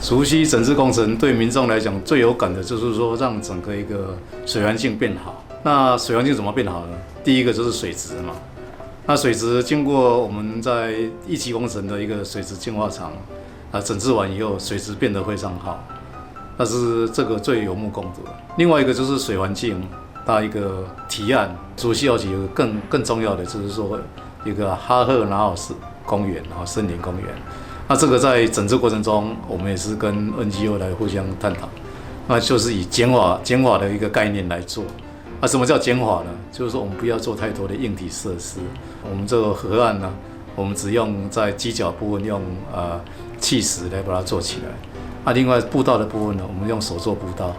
竹溪整治工程对民众来讲最有感的就是说，让整个一个水环境变好。那水环境怎么变好呢？第一个就是水质嘛。那水质经过我们在一期工程的一个水质净化厂整治完以后，水质变得非常好，那是这个最有目共睹的。另外一个就是水环境，它一个提案，竹溪有几个更重要的就是说一个哈赫拿尔公园森林公园。那这个在整治过程中，我们也是跟 NGO 来互相探讨，那就是以减法的一个概念来做。什么叫减法呢？就是说我们不要做太多的硬体设施，我们这个河岸呢，我们只用在基脚部分用砌石来把它做起来。另外步道的部分呢，我们用手做步道，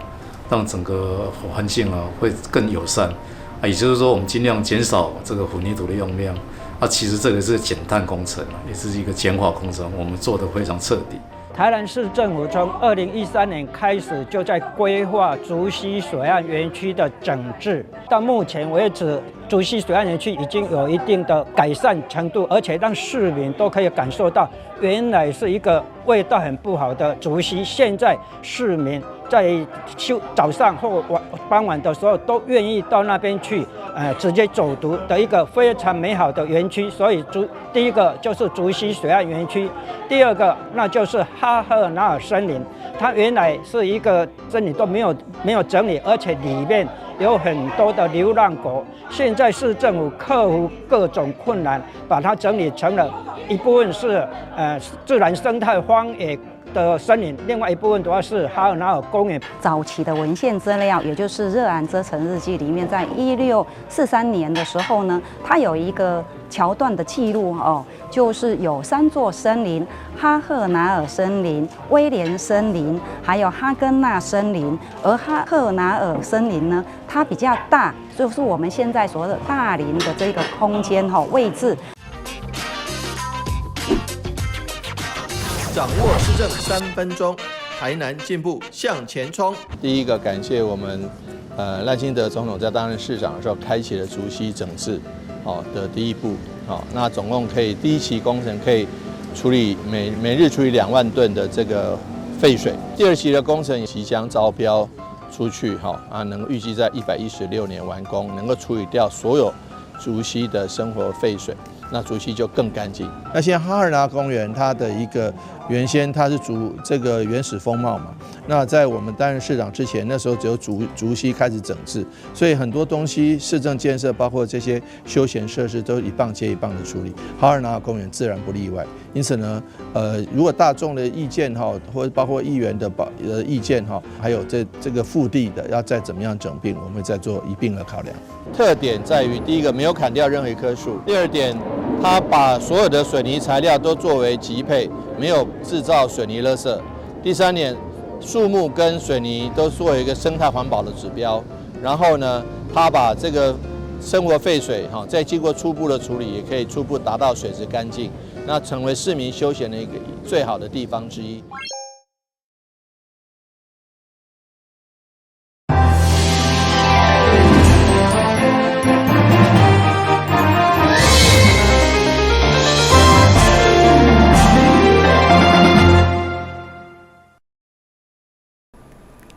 让整个环境会更友善。也就是说，我们尽量减少这个混凝土的用量。其实这个是减碳工程，也是一个简化工程，我们做得非常彻底。台南市政府从2013年开始就在规划竹溪水岸园区的整治，到目前为止，竹溪水岸园区已经有一定的改善程度，而且让市民都可以感受到，原来是一个味道很不好的竹溪，现在市民在早上或傍晚的时候都愿意到那边去，直接走读的一个非常美好的园区。所以第一个就是竹溪水岸园区，第二个那就是哈赫拿尔森林，它原来是一个森林都没有整理，而且里面有很多的流浪狗。现在市政府克服各种困难，把它整理成了一部分是自然生态荒野的森林，另外一部分主要是哈尔拿尔公园。早期的文献资料，也就是热兰遮城日记里面，在1643年的时候呢，它有一个桥段的记录就是有3座森林：哈赫拿尔森林、威廉森林，还有哈根纳森林。而哈赫拿尔森林呢，它比较大，就是我们现在所谓的大林的这个空间位置。掌握市政3分钟，台南进步向前冲。第一个感谢我们赖清德总统在担任市长的时候，开启了竹溪整治的第一步。那总共可以第一期工程可以处理每日处理2万吨的这个废水。第2期的工程即将招标出去，能预计在116年完工，能够处理掉所有竹溪的生活废水。那竹溪就更干净。那现在哈尔拿公园它的一个原先它是这个原始风貌嘛，那在我们担任市长之前，那时候只有竹溪开始整治，所以很多东西市政建设，包括这些休闲设施，都一棒接一棒的处理。哈尔拿公园自然不例外。因此呢，如果大众的意见或者包括议员的意见还有这个腹地的要再怎么样整并，我们会再做一并的考量。特点在于，第一个没有砍掉任何一棵树，第二点，它把所有的水泥材料都作为级配，没有制造水泥垃圾。第3点，树木跟水泥都作为一个生态环保的指标。然后呢，它把这个生活废水再经过初步的处理，也可以初步达到水质干净，那成为市民休闲的一个最好的地方之一。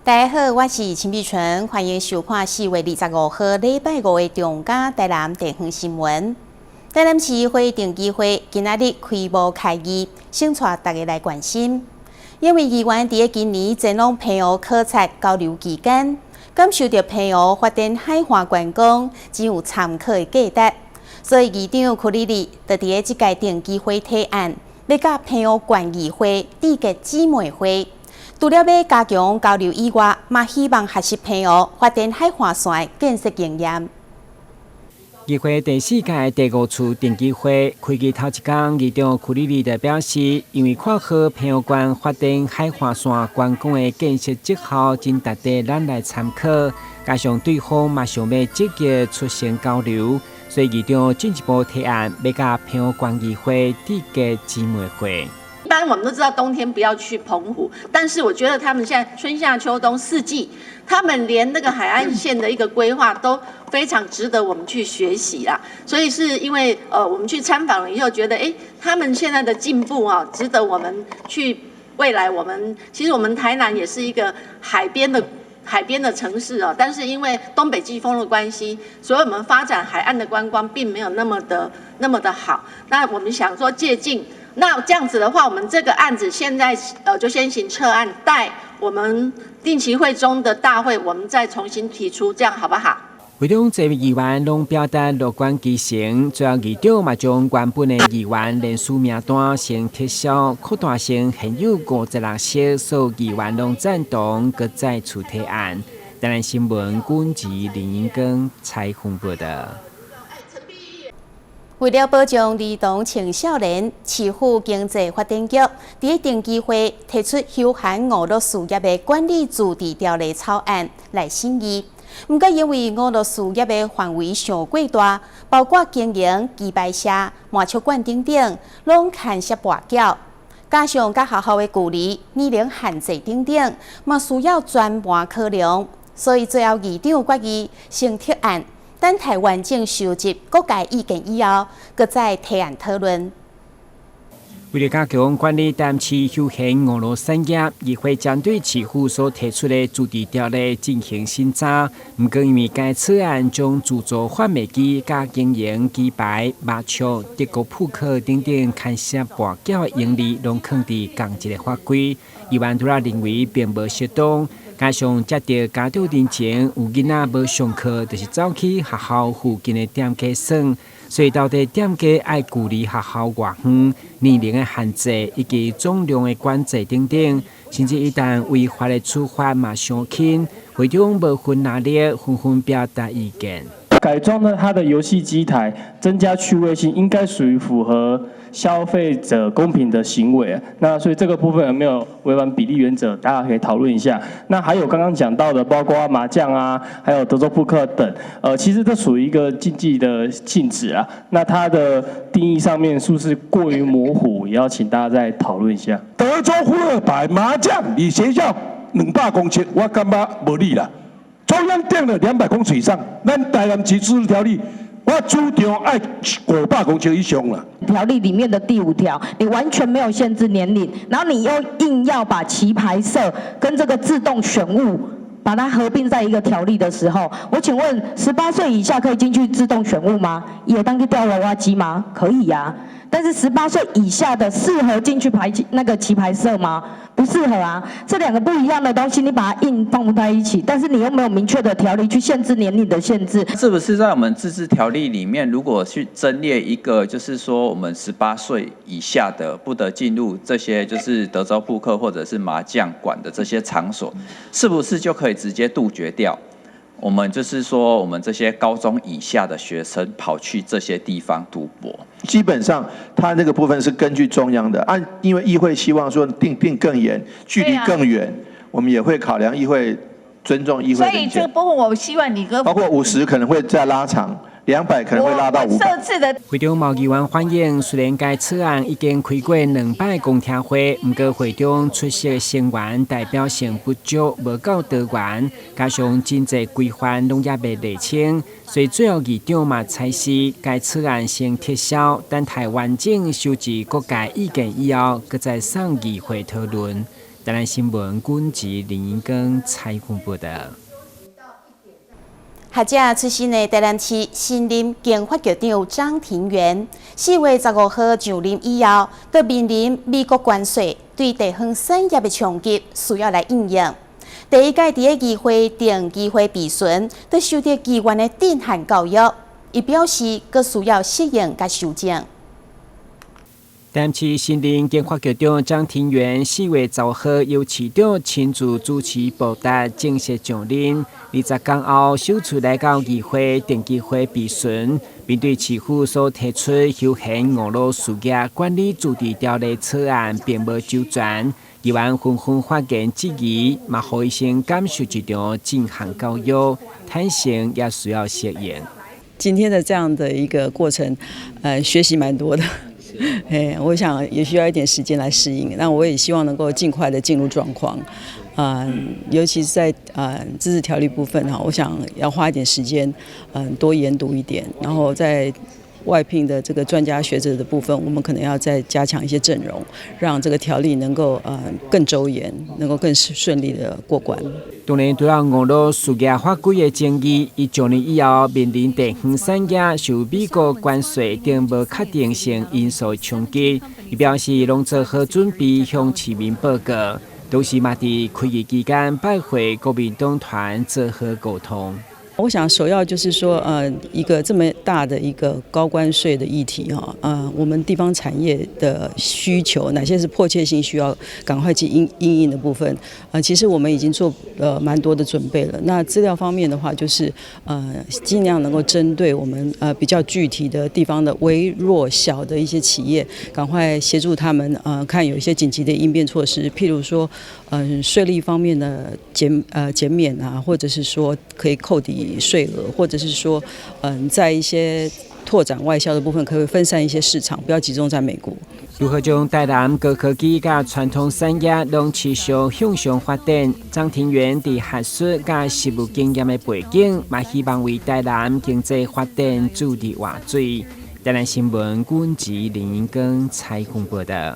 大家好，我是陈碧纯，欢迎收看4月25号礼拜5的中嘉台南地方新闻。台南市议会定期会今仔日开幕开议，先带大家来关心。因为议员伫今年前往澎湖考察交流期间，感受到澎湖发展海岸观光真有参考的价值，所以议长柯丽丽就伫这届定期会提案，要甲澎湖县议会缔结姊妹会。除了要加强交流以外，嘛希望学习澎湖发展海岸线建设经验。议会第4届第5次定期会开议头一天，议长柯丽丽就表示，因为看好澎湖县发展海岸线观光的建设绩效，真值得咱来参考。加上对方嘛想要积极出行交流，所以议长进一步提案，要甲澎湖县议会缔结姊妹会。一般我们都知道冬天不要去澎湖，但是我觉得他们现在春夏秋冬4季，他们连那个海岸线的一个规划都非常值得我们去学习啦。所以是因为我们去参访了以后，觉得他们现在的进步值得我们去未来其实我们台南也是一个海边的城市哦，但是因为东北季风的关系，所以我们发展海岸的观光并没有那么的好。那我们想说借鉴，那这样子的话，我们这个案子现在就先行撤案，待我们定期会中的大会，我们再重新提出，这样好不好？会中这位议员拢表达乐观其成，最后议长嘛将原本的议员人数名单先撤销，扩大成现有56席，所有议员拢赞同，搁再次提案。台南新闻军籍林英根采访报道。为了保障儿童青少年，市府经济发展局伫定期会提出休闲娱乐事业的管理自治条例草案来审议。不过，因为娱乐事业的范围上过大，包括经营棋牌社、麻将馆等等，拢牵涉跋筊。加上甲学校的距离、年龄限制等等，嘛需要专门考量。所以最后议长决议先提案，等台湾正收集各界意见以后，搁再提案讨论。为了加强管理台南市休闲娱乐产业，议会将对市府所提出的自治条例进行审查。不过，因为该草案将自助贩卖机、加经营棋牌、麻将、德国扑克等等牵涉跋筊的盈利，拢放伫同一个法规，议员除了认为并无适当。加上接到家长年前有囡仔无上课，就是走去学校附近的店家耍。所以到底店家爱距离学校偌远、年龄的限制以及总量的管制等等，甚至一旦违法的处罚嘛上轻，会长无分哪里纷纷表达意见。改装呢，它的游戏机台增加趣味性，应该属于符合消费者公平的行为。那所以这个部分有没有违反比例原则，大家可以讨论一下。那还有刚刚讲到的，包括麻将啊，还有德州扑克等，其实这属于一个竞技的性质啊。那它的定义上面是不是过于模糊，也要请大家再讨论一下。德州扑克牌、麻将，离学校200公尺，我感觉无理啦。中央定了200公尺以上，咱台南市自治条例，我主张爱500公尺以上啦。条例里面的第5条，你完全没有限制年龄，然后你又硬要把棋牌社跟这个自动选物把它合并在一个条例的时候，我请问18岁以下可以进去自动选物吗？也当去吊娃娃机吗？可以呀。但是18岁以下的适合进去那个棋牌社吗？不适合啊。这2个不一样的东西，你把它硬放在一起，但是你又没有明确的条例去限制年龄的限制。是不是在我们自治条例里面，如果去增列一个，就是说我们18岁以下的不得进入这些就是德州扑克或者是麻将馆的这些场所，是不是就可以直接杜绝掉？我们就是说，我们这些高中以下的学生跑去这些地方赌博，基本上它那个部分是根据中央的，因为议会希望说定更严，距离更远，我们也会考量议会尊重议会的意见。所以这个部分，我希望你跟包括50可能会再拉长。200可能会拉到500。会长毛议员反映，虽然该草案已经开过2摆公听会，不过会长出席的成员代表性不足，无够多元，加上经济规范拢也未厘清，所以最后议长嘛采示该草案先撤销，等台湾整收集各界意见以后，搁再送议会讨论。台南新闻军籍林英根采访报道。学者出身的台南市新任经发局长张庭元，4月15号上任以後，就面臨美國關稅對地方產業的衝擊，需要來應用。第一屆第一議會定議會備詢，就受到議員的震撼教育，伊表示佫需要適應甲修正。台南市新任經發局長張庭元4月15號由市長親自主持報答正式上任，20天後首次來到議會定期會備詢，並對市府所提出休閒娛樂事業管理自治條例草案並無周全，議員紛紛發言質疑，嘛互伊先感受一場震撼教育，坦承也需要適應。今天的這樣的一個過程，學習蠻多的。我想也需要一點時間來適應，那我也希望能夠盡快的進入狀況，尤其是在自治條例部分哈，我想要花一點時間，多研讀一點，然後在外聘的这个专家学者的部分，我们可能要再加强一些阵容，让这个条例能够更周延，能够更顺利的过关。当然，除了网络事业法规的争议，以9年以后面临地方产业受美国关税等无确定性因素冲击，伊表示拢做好准备向市民报告，同时嘛伫开议期间拜会国民党团做好沟通。我想首要就是说，一个这么大的一个高关税的议题哈，我们地方产业的需求哪些是迫切性需要赶快去因应的部分，其实我们已经做蛮多的准备了。那资料方面的话，就是尽量能够针对我们比较具体的地方的微弱小的一些企业，赶快协助他们看有一些紧急的应变措施，譬如说税率方面的减免啊，或者是说可以扣抵税额，或者是说，在一些拓展外销的部分，可以分散一些市场，不要集中在美国。如何将台南高科技甲传统产业拢持续向上发展？张庭元伫学术甲实务经验的背景，嘛希望为台南经济发展注入活水。台南新闻阮吉林跟采访报道。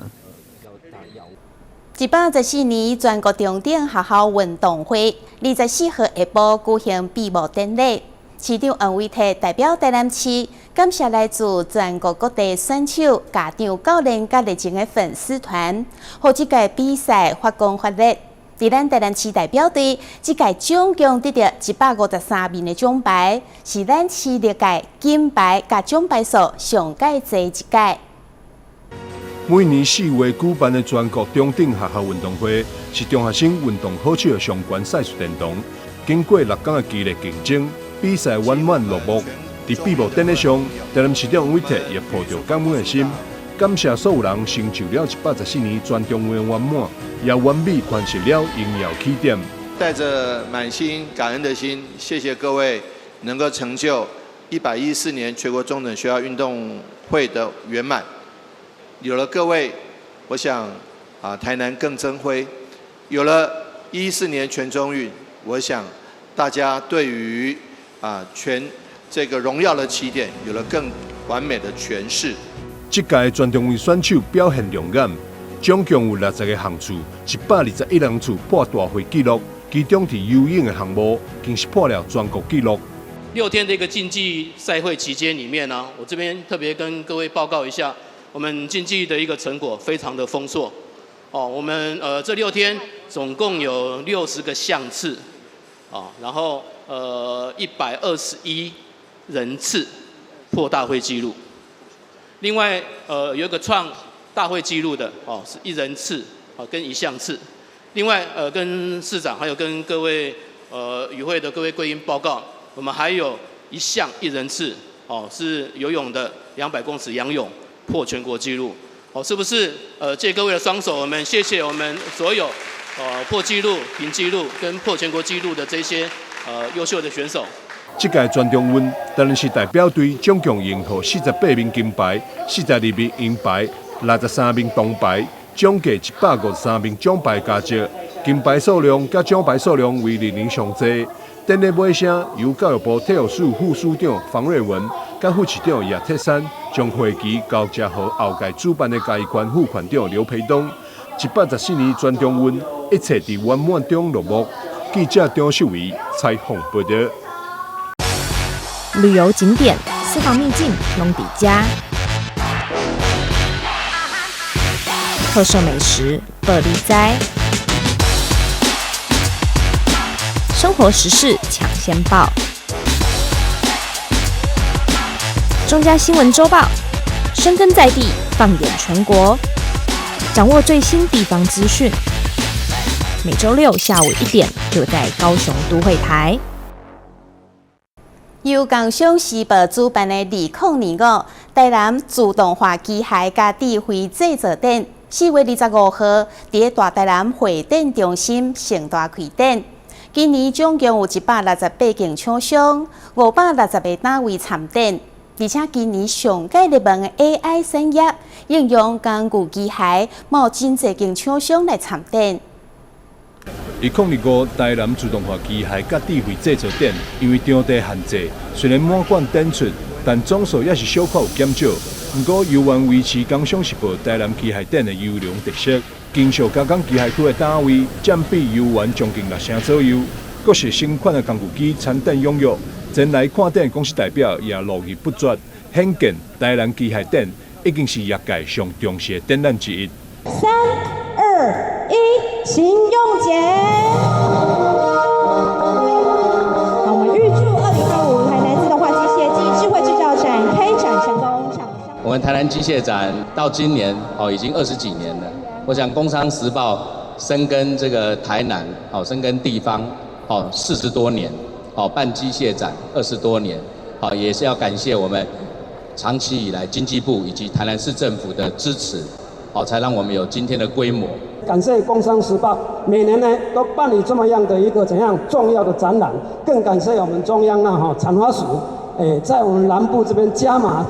114年全国重点学校运动会24号下晡举行闭幕典礼，市长王伟棣代表台南市感谢来自全国各地选手、家长、教练甲热情的粉丝团，互这届比赛发光发热。伫咱台南市代表队，这届总共得到153面的奖牌，是咱市历届金牌甲奖牌数上界侪一届。每年4月举办的全国中等学校运动会，是中学生运动好手的上悬赛事殿堂。经过6天的激烈竞争，比赛圆满落幕。在闭幕典礼上，台南市长王伟棣也抱着感恩的心，感谢所有人成就了114年全中运圆满，也完美完成了荣耀起点。带着满心感恩的心，谢谢各位能够成就114年全国中等学校运动会的圆满。有了各位，我想台南更增辉；有了114年全中运，我想大家对于全这个荣耀的起点有了更完美的诠释。这届全中运选手表现亮眼，总共有60个项次，121人次破大会纪录，其中在游泳的项目更是破了全国纪录。6天的一个竞技赛会期间里面呢，我这边特别跟各位报告一下。我们竞技的一个成果非常的丰硕，我们这6天总共有60个项次，然后121人次破大会纪录。另外有一个创大会纪录的是1人次跟1项次。另外跟市长还有跟各位与会的各位贵宾报告，我们还有1项1人次是游泳的200公尺仰泳。破全国纪录，是不是？借各位的双手，我们谢谢我们所有破纪录、平纪录跟破全国纪录的这些优秀的选手。这届全中运，台南市代表队总共赢获48面金牌、42面银牌、63面铜牌，总计153面奖牌佳绩。金牌数量甲奖牌数量为历年上侪。典礼尾声，由教育部体育署副署长方瑞文甲副市长叶铁山将会期交接予后届主办的嘉义县副县长刘培东。114年全中运一切在圆满中落幕。记者张秀仪采访报道。旅游景点、私房秘境拢底家，特色美食百里栽。生活时事抢先报，中嘉新闻周报，深耕在地，放眼全国，掌握最新地方资讯。每周6下午1点，就在高雄都会台。由工商时报主办的2025台南自动化机械甲智慧制作展，4月25號伫大台南會展中心盛大開展。今年總共有168間廠商，560個單位參展，而且今年上屆熱門的 AI 產業應用工具機械，冇真濟間廠商來參展。2025台南自动化机械甲智慧制造展，因为场地限制，虽然满馆展出，但总数也是小可有减少。不过，由愿维持工商时报台南机械展的优良特色，经销加工机械区的单位占比优原将近6成左右。各式新款的工具机产展踊跃，前来看展公司代表也络绎不绝，显见台南机械展已经是业界上重视的展览之一。3、2、1，请用剪。好，我们预祝2025台南自动化机械暨智慧制造展开展成功。我们台南机械展到今年已经20几年了。我想《工商时报》深耕这个台南，深耕地方，40多年，办机械展20多年，也是要感谢我们长期以来经济部以及台南市政府的支持，才让我们有今天的规模。感谢《工商时报》每年呢都办理这么样的一个怎样重要的展览，更感谢我们中央产发署，在我们南部这边加码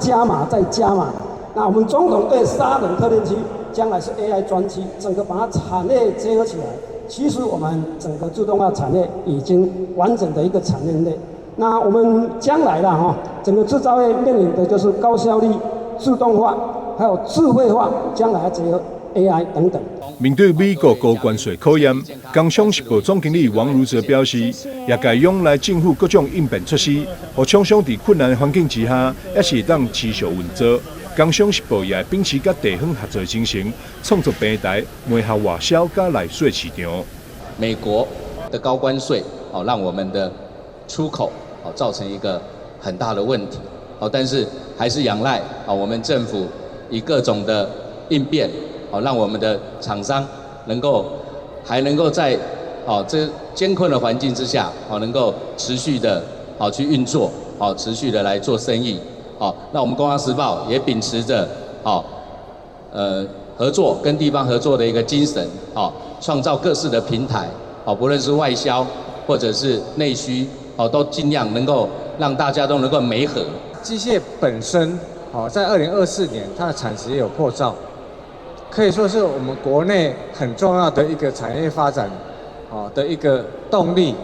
再加码。那我们总统对沙仑特练区将来是 AI 专区，整个把它产业结合起来。其实我们整个自动化产业已经完整的一个产业链。那我们将来整个制造业面临的就是高效率、自动化，还有智慧化，将来还结合 AI 等等。面对美国高关税考验，工商时报总经理王如哲表示，业界仰赖政府各种应变措施，和厂商在困难的环境之下，也是当持续运作。工商时报也秉持甲地方合作精神，创作平台，媒合外销甲内需市场。美国的高关税让我们的出口造成一个很大的问题但是还是仰赖我们政府以各种的应变让我们的厂商还能够在这艰困的环境之下能够持续的去运作持续的来做生意那我们《工商时报》也秉持着合作跟地方合作的一个精神创造各式的平台不论是外销或者是内需都尽量能够让大家都能够媒合。机械本身在2024年它的产值也有扩张，可以说是我们国内很重要的一个产业发展的一个动力，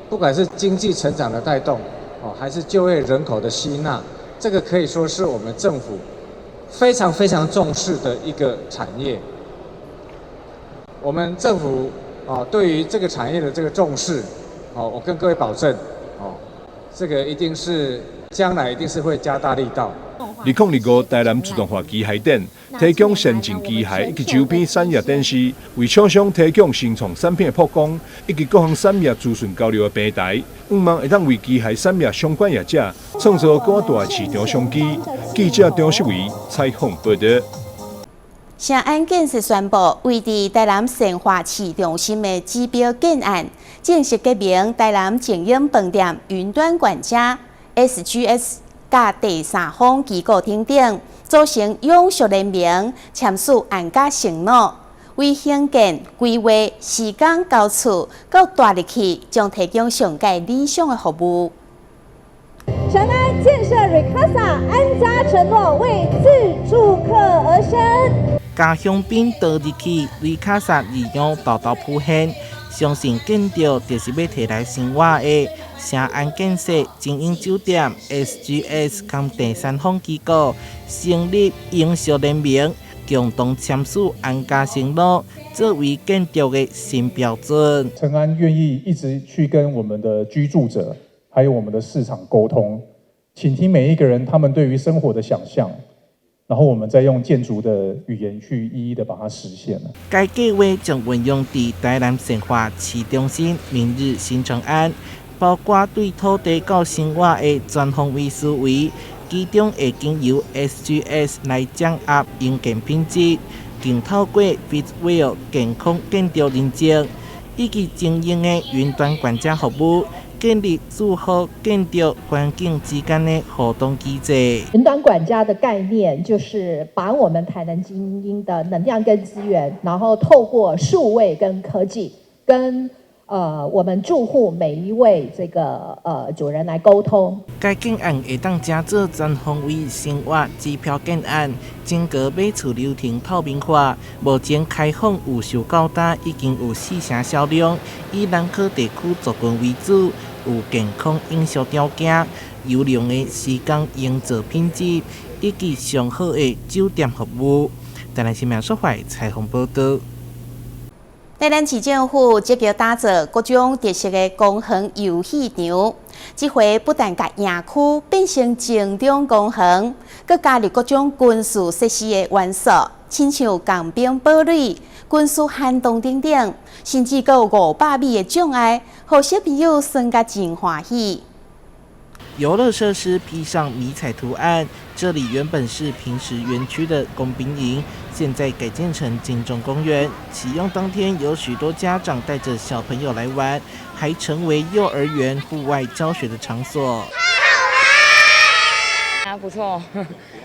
不管是经济成长的带动还是就业人口的吸纳，这个可以说是我们政府非常非常重视的一个产业。我们政府对于这个产业的这个重视我跟各位保证这个一定是将来一定是会加大力道。2025台南自动化机械展提供先进机械以及周边产业展示，为厂商提供新创产品的曝光，以及各项产业资讯交流的平台，希望会当为机械产业相关业者创造更大的市场商机。记者张世伟采访报道。城安建设宣布，为伫台南生活市中心的指标建案，正式改名台南精英饭店云端管家 SGS， 甲第三方机构订定，组成永续联名，签署安家承诺，为兴建、规划、施工、交厝，到大力气，将提供上界理想的服务。城安建设 Ricasa 安家承诺为自住客而生。家乡边倒入去，瑞卡萨利用道道铺现，相信建造就是要摕来生活的。城安建设精英酒店 SGS 跟第三方机构成立永续联名，共同签署安家承诺，作为建筑的新标准。城安愿意一直去跟我们的居住者，还有我们的市场沟通，倾听每一个人他们对于生活的想象。然后我们再用建筑的语言去一一的把它实现了。该计划将运用在台南生活市中心、明日新城安，包括对土地到生活的全方位思维，其中会经由 SGS 来掌握硬件品质，并透过 Fitwell 健康建筑认证，以及精英的云端管家服务。建立组合建筑环境之间的互动机制。云端管家的概念就是把我们台南精英的能量跟资源，然后透过数位跟科技跟我们住户每一位这个主人来沟通。该建案会当加做全方位生活支票建案，整个买厝流程透明化，目前开放有售到达已经有4成销量，以南科地区族群为主，有健康饮食条件、优良的施工营造品质，以及上好的酒店服务。台南新闻所发采访报道。台南市政府积极打造各种特色的公园游戏场，这回不但把园区变成静中公园，更加入各种军事设施的元素，亲像钢兵堡垒、军事涵洞等等，甚至还有500米的障碍，让小朋友耍甲真欢喜。游乐设施披上迷彩图案，这里原本是平时园区的工兵营，现在改建成金钟公园。启用当天，有许多家长带着小朋友来玩，还成为幼儿园户外教学的场所。不错，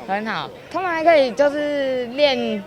很好，他们还可以就是练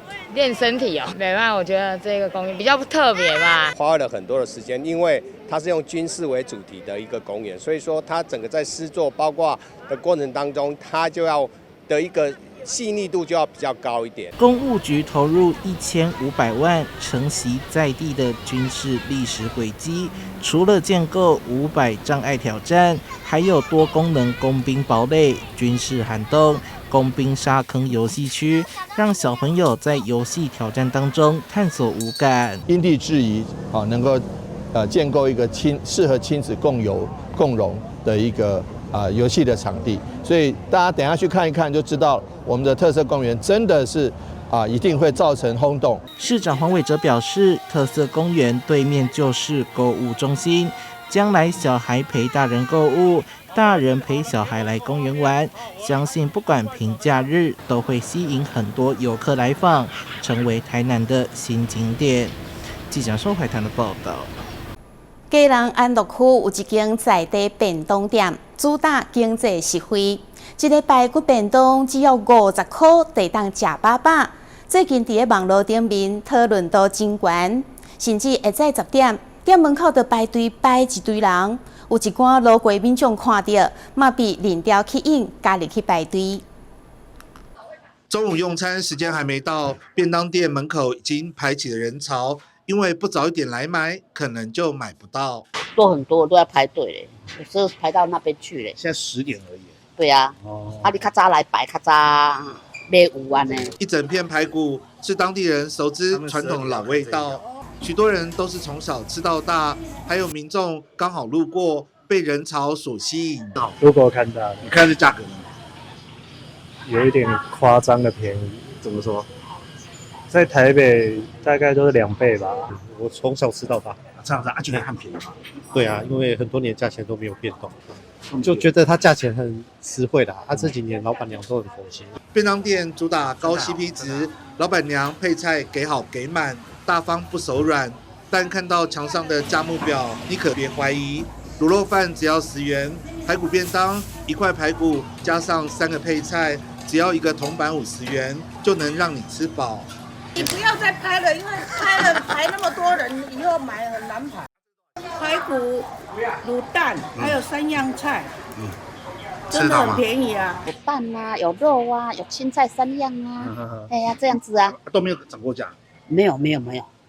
身体哦。没办法，我觉得这个公园比较特别吧。花了很多的时间，因为它是用军事为主题的一个公园，所以说它整个在施作包括的过程当中，它就要的一个细腻度就要比较高一点。公务局投入1500万，承袭在地的军事历史轨迹。除了建构500障碍挑战，还有多功能工兵堡垒、军事涵洞、工兵沙坑游戏区，让小朋友在游戏挑战当中探索五感。因地制宜，能够建构一个适合亲子共游共融的一个游戏的场地，所以大家等一下去看一看就知道，我们的特色公园真的是一定会造成轰动。市长黄伟哲表示，特色公园对面就是购物中心，将来小孩陪大人购物，大人陪小孩来公园玩，相信不管平假日都会吸引很多游客来访，成为台南的新景点。记者宋怀谈的报道。基隆安乐区有一间在地便当店，主打经济实惠。一个排骨便当只要50块，就当吃饱饱。最近伫个网络顶面讨论度真悬，甚至下早10点，店门口就排队排一堆人。有一寡路过民众看到，嘛被领调吸引，加入去排队。中午用餐时间还没到，便当店门口已经排起了人潮。因为不早一点来买，可能就买不到。都很多，都要排队嘞，有时候排到那边去嘞。现在10点而已。对啊，你较早来排，较早买有安呢。一整片排骨是当地人熟知传统老味道，许多人都是从小吃到大，还有民众刚好路过，被人潮所吸引。如果看到，你看这价格，有一点夸张的便宜。怎么说？在台北大概都是2倍吧，我从小吃到大。这样子就可以看便宜吗？对啊，因为很多年价钱都没有变动，就觉得它价钱很实惠啦。这几年老板娘都很佛心。便当店主打高 CP 值，老板娘配菜给好给满，大方不手软。但看到墙上的价目表，你可别怀疑，卤肉饭只要10元，排骨便当1块排骨加上3个配菜，只要1个铜板50元，就能让你吃饱。你不要再拍了，因为拍了排那么多人，以后买很难排。排骨、卤蛋，还有3样菜，真的很便宜啊！有蛋啊，有肉啊，有青菜3样啊。哎呀，这样子啊，都没有涨过价？没有。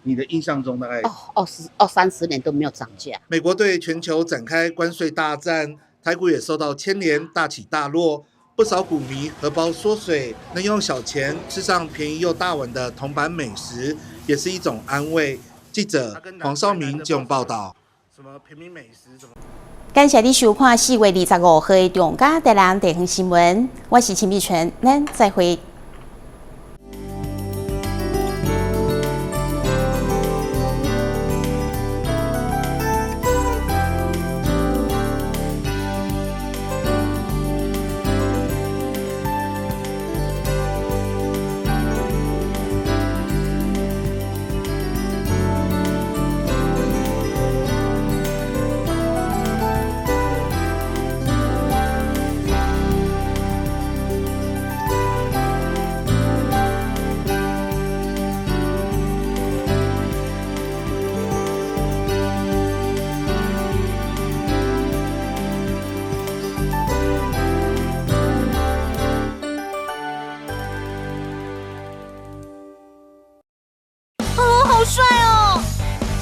你的印象中大概20-30年都没有涨价。美国对全球展开关税大战，台股也受到牵连，大起大落。不少股迷荷包缩水，能用小钱吃上便宜又大碗的铜板美食，也是一种安慰。记者黄少明基隆报道。什么平民美食？感谢你收看4月25号的中嘉台南地方新闻，我是秦碧纯，咱再会。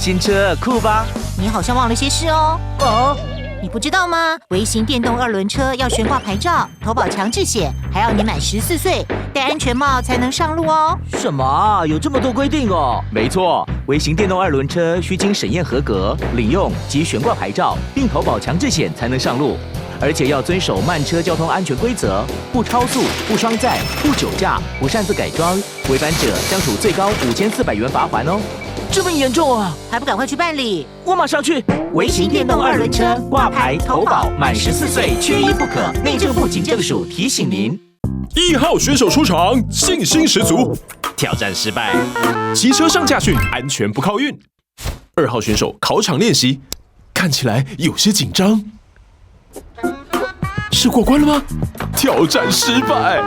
新车酷吧？你好像忘了些事哦。你不知道吗？微型电动2轮车要悬挂牌照、投保强制险，还要你满14岁，戴安全帽才能上路哦。什么啊？有这么多规定哦？没错，微型电动2轮车需经审验合格、领用及悬挂牌照，并投保强制险才能上路。而且要遵守慢车交通安全规则，不超速、不双载、不酒驾、不擅自改装，违反者将处最高5400元罚款哦。这么严重啊？还不赶快去办理？我马上去。微型电动2轮车挂牌投保，满14岁缺一不可。内政部警政署提醒您。1号选手出场，信心十足。挑战失败，骑车上驾训，安全不靠运。2号选手考场练习，看起来有些紧张。是过关了吗？挑战失败。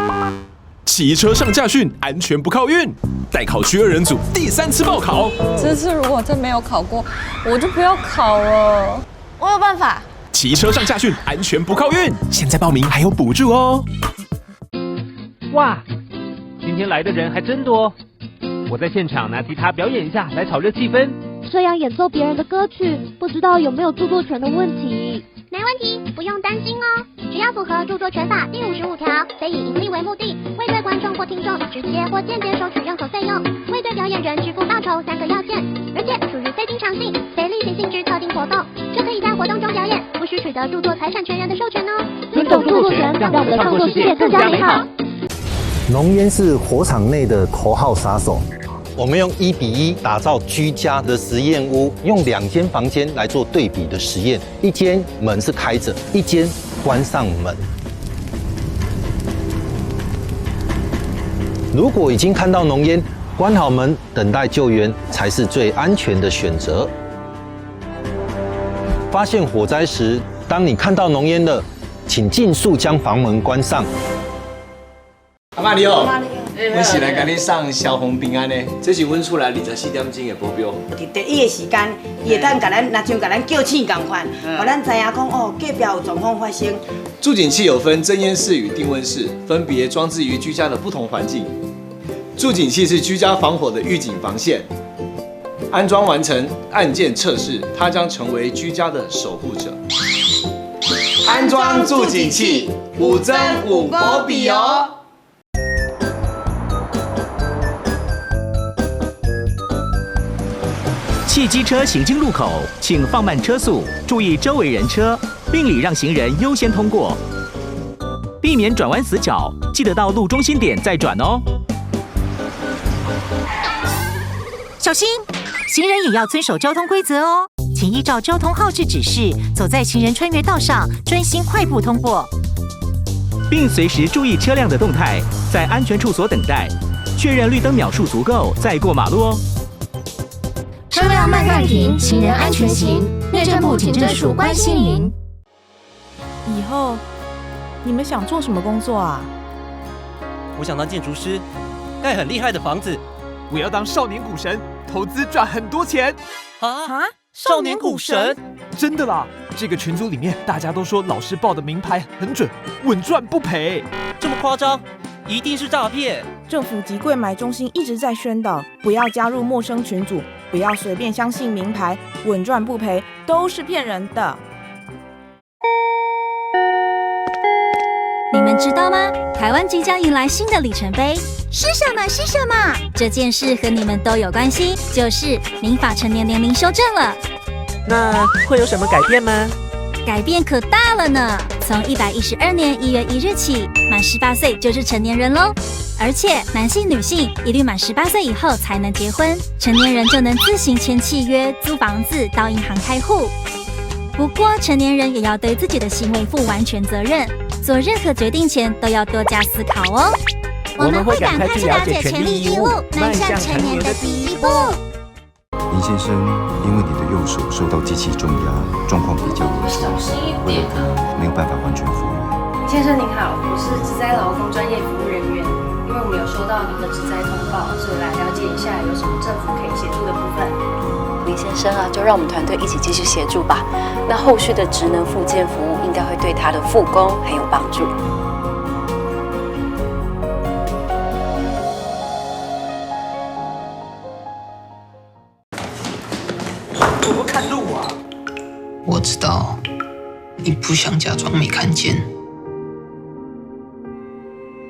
骑车上驾训，安全不靠运。待考区2人组第3次报考。这次如果真没有考过，我就不要考了。我有办法。骑车上驾训，安全不靠运。现在报名还有补助哦。哇，今天来的人还真多。我在现场拿吉他表演一下，来炒热气氛。这样演奏别人的歌曲，不知道有没有著作权的问题？没问题，不用担心哦。只要符合著作权法第55条，非以盈利为目的，未对观众或听众直接或间接收取任何费用，未对表演人支付报酬3个要件，而且属于非经常性、非例行性质特定活动，就可以在活动中表演，不需取得著作财产权人的授权哦。尊重著作权，让我们的创作世界更加美好。浓烟是火场内的头号杀手。我们用1比1打造居家的实验屋，用2间房间来做对比的实验，一间门是开着，一间关上门。如果已经看到浓烟，关好门，等待救援才是最安全的选择。发现火灾时，当你看到浓烟了，请尽速将房门关上。阿妈你好，阮是来甲你送消防平安的，这是阮厝内24点钟的保镖。伫第一个时间，伊会当甲咱，若像甲咱叫醒共款，互咱知影讲哦，隔壁有状况发生。助警器有分侦烟室与定温室，分别装置于居家的不同环境。助警器是居家防火的预警防线，安装完成按键测试，它将成为居家的守护者。安装助警器，5增5波比哦。汽机车行经路口，请放慢车速，注意周围人车，并礼让行人优先通过，避免转弯死角，记得到路中心点再转哦。小心，行人也要遵守交通规则哦，请依照交通号志指示，走在行人穿越道上，专心快步通过，并随时注意车辆的动态，在安全处所等待，确认绿灯秒数足够再过马路哦。车辆慢暂停，行人安全行。内政部警政署关心您。以后你们想做什么工作啊？我想当建筑师，盖很厉害的房子。我要当少年股神，投资赚很多钱。啊！少年股神？真的啦！这个群组里面大家都说老师报的名牌很准，稳赚不赔。这么夸张？一定是诈骗！政府及柜买中心一直在宣导，不要加入陌生群组，不要随便相信名牌，稳赚不赔都是骗人的。你们知道吗？台湾即将迎来新的里程碑，是什么？是什么？这件事和你们都有关系，就是民法成年年龄修正了。那会有什么改变吗？改变可大了呢！从112年1月1日起，满18岁就是成年人喽。而且男性、女性一律满18岁以后才能结婚，成年人就能自行签契约、租房子、到银行开户。不过，成年人也要对自己的行为负完全责任，做任何决定前都要多加思考哦。我们会赶快去了解权利义务，迈向成年的第一步。林先生，因为你的右手受到机器重压，状况比较危险，为了他没有办法完全复原。先生您好，我是职灾劳工专业服务人员，因为我们有收到您的职灾通报，所以来了解一下有什么政府可以协助的部分。林先生啊，就让我们团队一起继续协助吧。那后续的职能复健服务应该会对他的复工很有帮助。我知道你不想假装没看见。